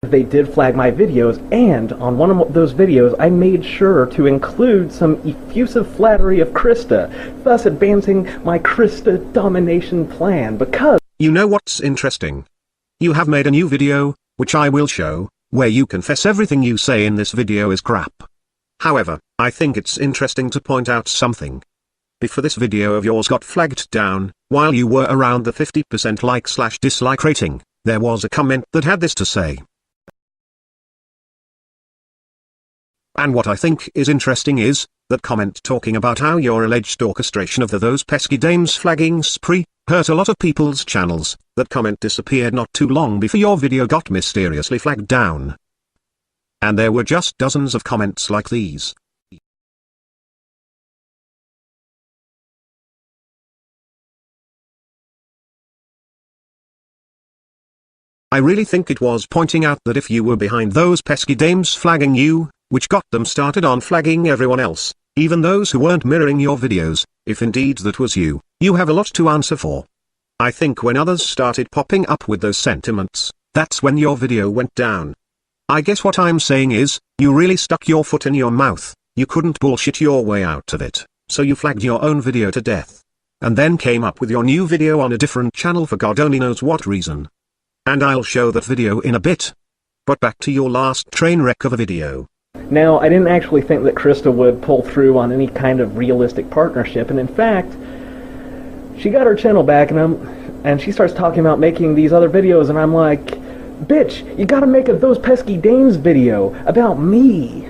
They did flag my videos, and on one of those videos I made sure to include some effusive flattery of Krista, thus advancing my Krista domination plan, because... You know what's interesting? You have made a new video, which I will show, where you confess everything you say in this video is crap. However, I think it's interesting to point out something. Before this video of yours got flagged down, while you were around the 50% like/dislike rating, there was a comment that had this to say. And what I think is interesting is, that comment talking about how your alleged orchestration of those pesky dames flagging spree, hurt a lot of people's channels. That comment disappeared not too long before your video got mysteriously flagged down. And there were just dozens of comments like these. I really think it was pointing out that if you were behind those pesky dames flagging you, which got them started on flagging everyone else, even those who weren't mirroring your videos, if indeed that was you, you have a lot to answer for. I think when others started popping up with those sentiments, that's when your video went down. I guess what I'm saying is, you really stuck your foot in your mouth, you couldn't bullshit your way out of it, so you flagged your own video to death. And then came up with your new video on a different channel for God only knows what reason. And I'll show that video in a bit. But back to your last train wreck of a video. Now, I didn't actually think that Krista would pull through on any kind of realistic partnership, and in fact, she got her channel back, and she starts talking about making these other videos, and I'm like, bitch, you gotta make a Those Pesky Dames video about me,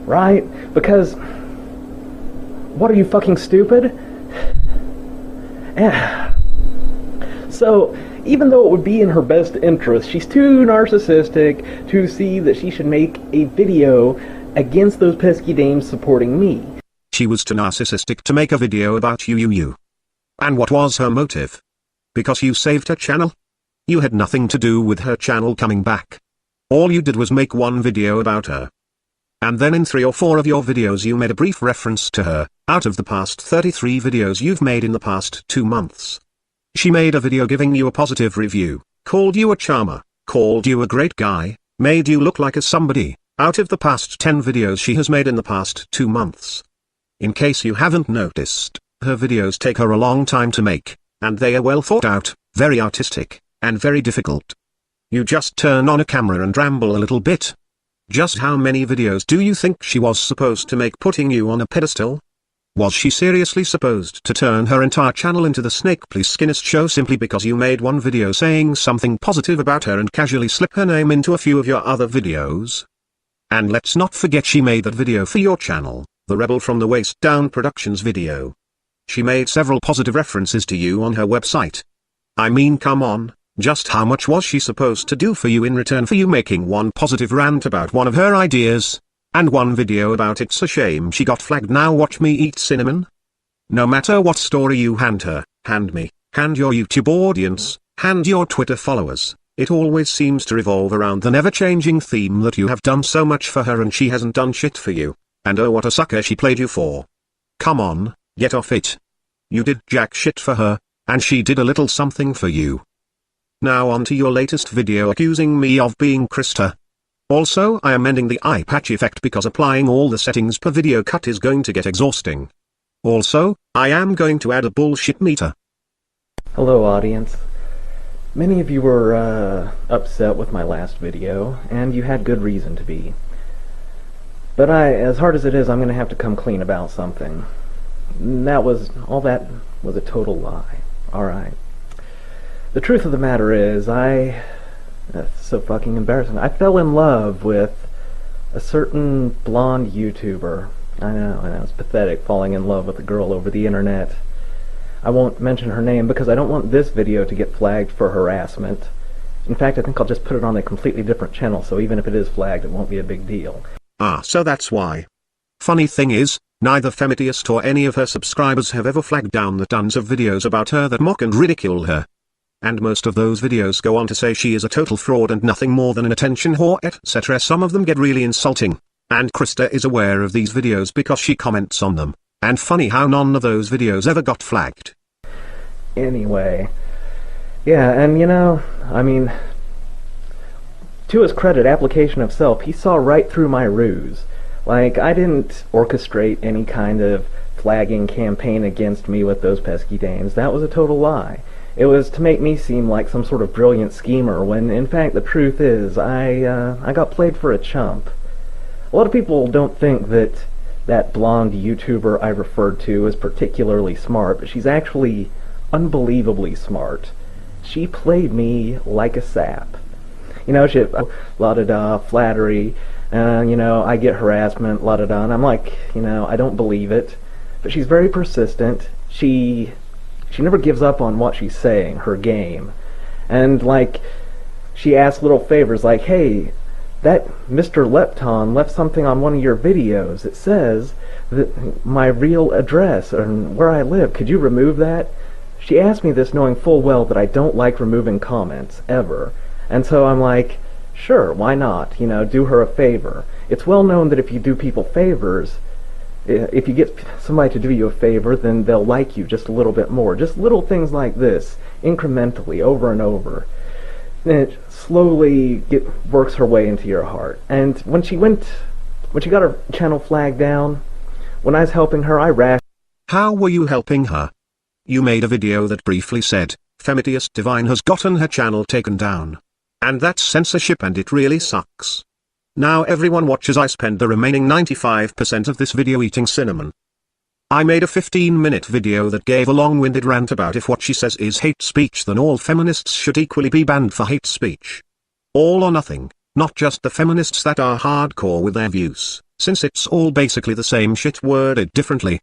right? Because, what are you, fucking stupid? So, even though it would be in her best interest, she's too narcissistic to see that she should make a video against those pesky dames supporting me. She was too narcissistic to make a video about you. And what was her motive? Because you saved her channel? You had nothing to do with her channel coming back. All you did was make one video about her. And then in 3 or 4 of your videos you made a brief reference to her, out of the past 33 videos you've made in the past 2 months. She made a video giving you a positive review, called you a charmer, called you a great guy, made you look like a somebody, out of the past 10 videos she has made in the past 2 months. In case you haven't noticed, her videos take her a long time to make, and they are well thought out, very artistic, and very difficult. You just turn on a camera and ramble a little bit. Just how many videos do you think she was supposed to make putting you on a pedestal? Was she seriously supposed to turn her entire channel into the Snake Plisskenist show simply because you made one video saying something positive about her and casually slip her name into a few of your other videos? And let's not forget she made that video for your channel, the Rebel from the Waist Down Productions video. She made several positive references to you on her website. I mean, come on, just how much was she supposed to do for you in return for you making one positive rant about one of her ideas? And one video about it's a shame she got flagged. Now watch me eat cinnamon? No matter what story you hand her, hand me, hand your YouTube audience, hand your Twitter followers, it always seems to revolve around the never-changing theme that you have done so much for her and she hasn't done shit for you. And oh, what a sucker she played you for. Come on, get off it. You did jack shit for her, and she did a little something for you. Now on to your latest video accusing me of being Krista. Also, I am ending the eye patch effect because applying all the settings per video cut is going to get exhausting. Also, I am going to add a bullshit meter. Hello audience. Many of you were upset with my last video, and you had good reason to be. But as hard as it is, I'm going to have to come clean about something. All that was a total lie. Alright. The truth of the matter is, that's so fucking embarrassing. I fell in love with a certain blonde YouTuber. I know, it's pathetic falling in love with a girl over the internet. I won't mention her name because I don't want this video to get flagged for harassment. In fact, I think I'll just put it on a completely different channel, so even if it is flagged, it won't be a big deal. Ah, so that's why. Funny thing is, neither Femitiest or any of her subscribers have ever flagged down the tons of videos about her that mock and ridicule her. And most of those videos go on to say she is a total fraud and nothing more than an attention whore, etc. Some of them get really insulting, and Krista is aware of these videos because she comments on them, and funny how none of those videos ever got flagged. Anyway, yeah, and I mean, to his credit, Application of Self, he saw right through my ruse. Like, I didn't orchestrate any kind of flagging campaign against me with those pesky Danes. That was a total lie. It was to make me seem like some sort of brilliant schemer, when in fact the truth is I got played for a chump. A lot of people don't think that that blonde YouTuber I referred to is particularly smart, but she's actually unbelievably smart. She played me like a sap. You know, she la-da-da, flattery, you know, I get harassment, la-da-da, and I'm like, you know, I don't believe it. But she's very persistent. She never gives up on what she's saying, her game. And, like, she asks little favors like, hey, that Mr. Lepton left something on one of your videos. It says that my real address and where I live. Could you remove that? She asked me this knowing full well that I don't like removing comments, ever. And so I'm like, sure, why not? You know, do her a favor. It's well known that if you do people favors, if you get somebody to do you a favor, then they'll like you just a little bit more. Just little things like this, incrementally, over and over. And it slowly works her way into your heart. And when she got her channel flagged down, when I was helping her, I rashed. How were you helping her? You made a video that briefly said, Femitius Divine has gotten her channel taken down. And that's censorship, and it really sucks. Now everyone watches I spend the remaining 95% of this video eating cinnamon. I made a 15-minute video that gave a long-winded rant about if what she says is hate speech, then all feminists should equally be banned for hate speech. All or nothing, not just the feminists that are hardcore with their views, since it's all basically the same shit worded differently.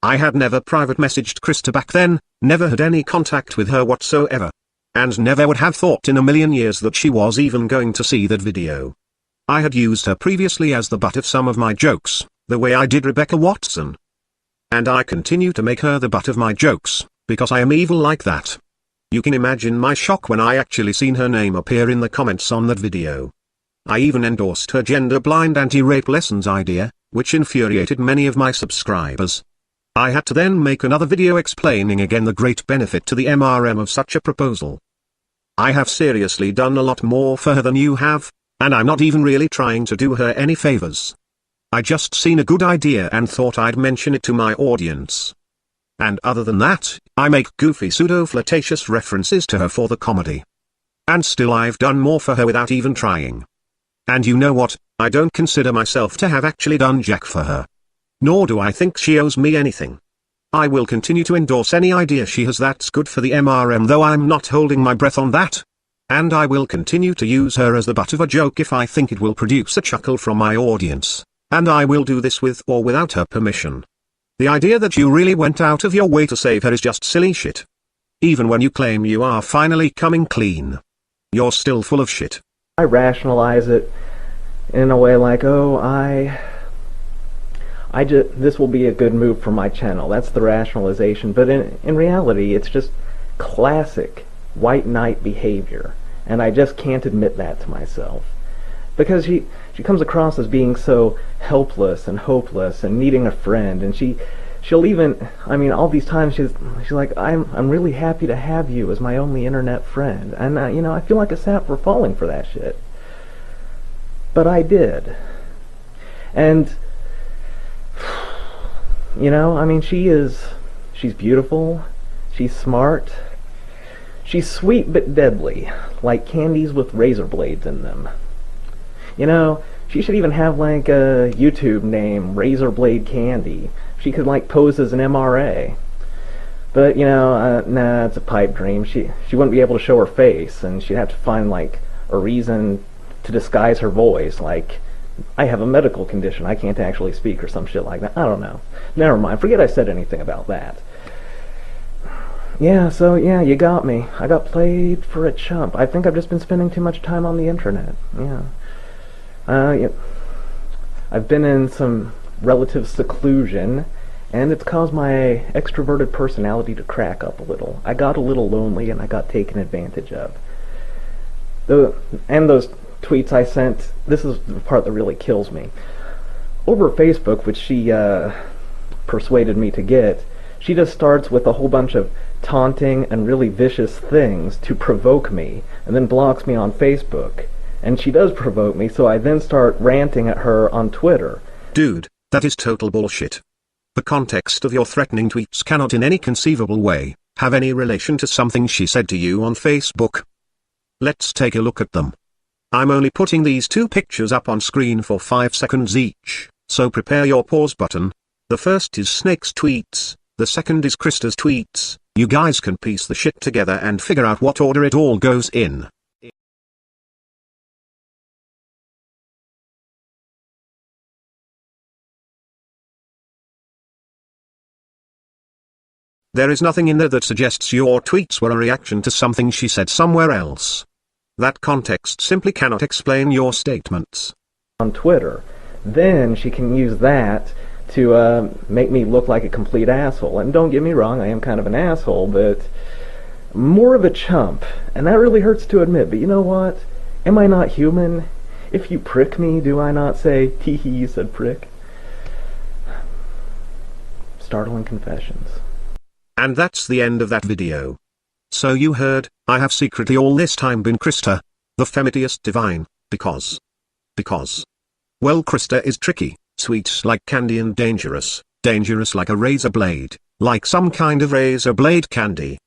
I had never private messaged Krista back then, never had any contact with her whatsoever. And never would have thought in a million years that she was even going to see that video. I had used her previously as the butt of some of my jokes, the way I did Rebecca Watson. And I continue to make her the butt of my jokes, because I am evil like that. You can imagine my shock when I actually seen her name appear in the comments on that video. I even endorsed her gender-blind anti-rape lessons idea, which infuriated many of my subscribers. I had to then make another video explaining again the great benefit to the MRM of such a proposal. I have seriously done a lot more for her than you have, and I'm not even really trying to do her any favors. I just seen a good idea and thought I'd mention it to my audience. And other than that, I make goofy pseudo-flirtatious references to her for the comedy. And still I've done more for her without even trying. And you know what, I don't consider myself to have actually done jack for her. Nor do I think she owes me anything. I will continue to endorse any idea she has that's good for the MRM, though I'm not holding my breath on that. And I will continue to use her as the butt of a joke if I think it will produce a chuckle from my audience. And I will do this with or without her permission. The idea that you really went out of your way to save her is just silly shit. Even when you claim you are finally coming clean, you're still full of shit. I rationalize it in a way like, oh, this will be a good move for my channel. That's the rationalization. But in reality, it's just classic white knight behavior. And I just can't admit that to myself. Because she comes across as being so helpless and hopeless and needing a friend. And she'll even, I mean, all these times she's like, I'm really happy to have you as my only internet friend. And, you know, I feel like a sap for falling for that shit. But I did. And you know, I mean, she's beautiful, she's smart, she's sweet but deadly, like candies with razor blades in them. You know, she should even have like a YouTube name, Razor Blade Candy. She could like pose as an MRA. But, you know, nah, it's a pipe dream. She wouldn't be able to show her face, and she'd have to find like a reason to disguise her voice, like, I have a medical condition, I can't actually speak, or some shit like that. I don't know. Never mind, forget I said anything about that. Yeah, so, yeah, you got me. I got played for a chump. I think I've just been spending too much time on the internet. Yeah. I've been in some relative seclusion, and it's caused my extroverted personality to crack up a little. I got a little lonely, and I got taken advantage of. And those tweets I sent, this is the part that really kills me. Over Facebook, which she persuaded me to get, she just starts with a whole bunch of taunting and really vicious things to provoke me, and then blocks me on Facebook. And she does provoke me, so I then start ranting at her on Twitter. Dude, that is total bullshit. The context of your threatening tweets cannot in any conceivable way have any relation to something she said to you on Facebook. Let's take a look at them. I'm only putting these two pictures up on screen for 5 seconds each, so prepare your pause button. The first is Snake's tweets, the second is Krista's tweets. You guys can piece the shit together and figure out what order it all goes in. There is nothing in there that suggests your tweets were a reaction to something she said somewhere else. That context simply cannot explain your statements. On Twitter. Then she can use that to make me look like a complete asshole. And don't get me wrong, I am kind of an asshole, but more of a chump. And that really hurts to admit, but you know what? Am I not human? If you prick me, do I not say, hee hee, you said prick? Startling confessions. And that's the end of that video. So you heard, I have secretly all this time been Krista, the femitiest divine, because. Well, Krista is tricky, sweet like candy and dangerous like a razor blade, like some kind of razor blade candy.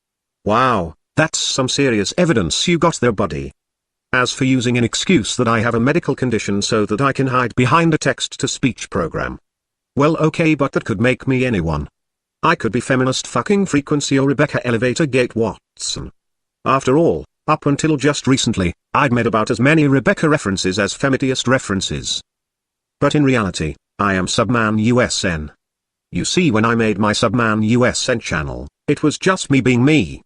Wow, that's some serious evidence you got there, buddy. As for using an excuse that I have a medical condition so that I can hide behind a text-to-speech program. Well, okay, but that could make me anyone. I could be feminist fucking frequency or Rebecca Elevator Gate Watson. After all, up until just recently, I'd made about as many Rebecca references as femitiest references. But in reality, I am Subman USN. You see, when I made my Subman USN channel, it was just me being me.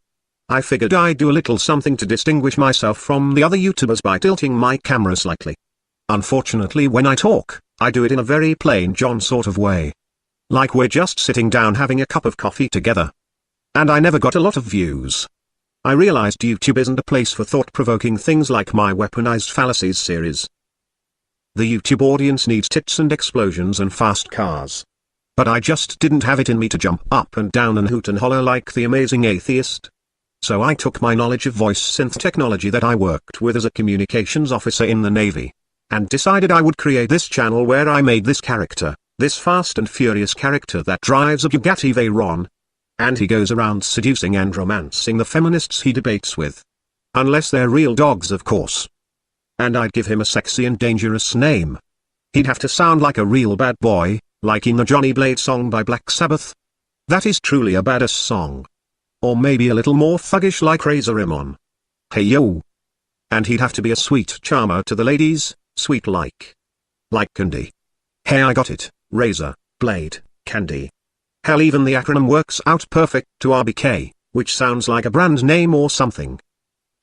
I figured I'd do a little something to distinguish myself from the other YouTubers by tilting my camera slightly. Unfortunately, when I talk, I do it in a very plain John sort of way. Like we're just sitting down having a cup of coffee together. And I never got a lot of views. I realized YouTube isn't a place for thought-provoking things like my Weaponized Fallacies series. The YouTube audience needs tits and explosions and fast cars. But I just didn't have it in me to jump up and down and hoot and holler like the amazing atheist. So I took my knowledge of voice synth technology that I worked with as a communications officer in the Navy, and decided I would create this channel where I made this character. This fast and furious character that drives a Bugatti Veyron. And he goes around seducing and romancing the feminists he debates with. Unless they're real dogs, of course. And I'd give him a sexy and dangerous name. He'd have to sound like a real bad boy, like in the Johnny Blade song by Black Sabbath. That is truly a badass song. Or maybe a little more thuggish like Razor Ramon. Hey yo. And he'd have to be a sweet charmer to the ladies, sweet like candy. Hey, I got it. Razor, blade, candy. Hell, even the acronym works out perfect to RBK, which sounds like a brand name or something.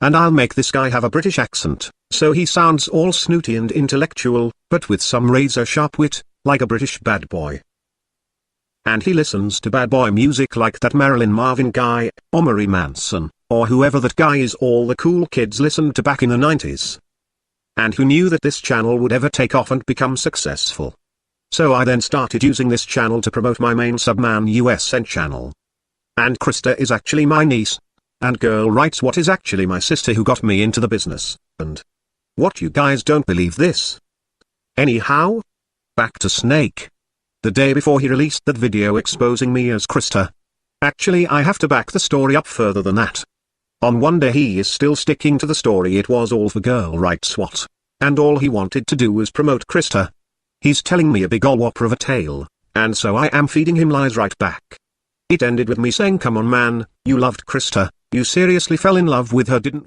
And I'll make this guy have a British accent, so he sounds all snooty and intellectual, but with some razor-sharp wit, like a British bad boy. And he listens to bad boy music like that Marilyn Marvin guy, or Marie Manson, or whoever that guy is all the cool kids listened to back in the 90s. And who knew that this channel would ever take off and become successful? So I then started using this channel to promote my main Subman USN channel. And Krista is actually my niece. And Girl Writes What is actually my sister who got me into the business, and what, you guys don't believe this? Anyhow, back to Snake. The day before he released that video exposing me as Krista. Actually, I have to back the story up further than that. On one day he is still sticking to the story it was all for Girl Writes What. And all he wanted to do was promote Krista. He's telling me a big ol' whopper of a tale, and so I am feeding him lies right back. It ended with me saying, come on man, you loved Krista, you seriously fell in love with her, didn't you?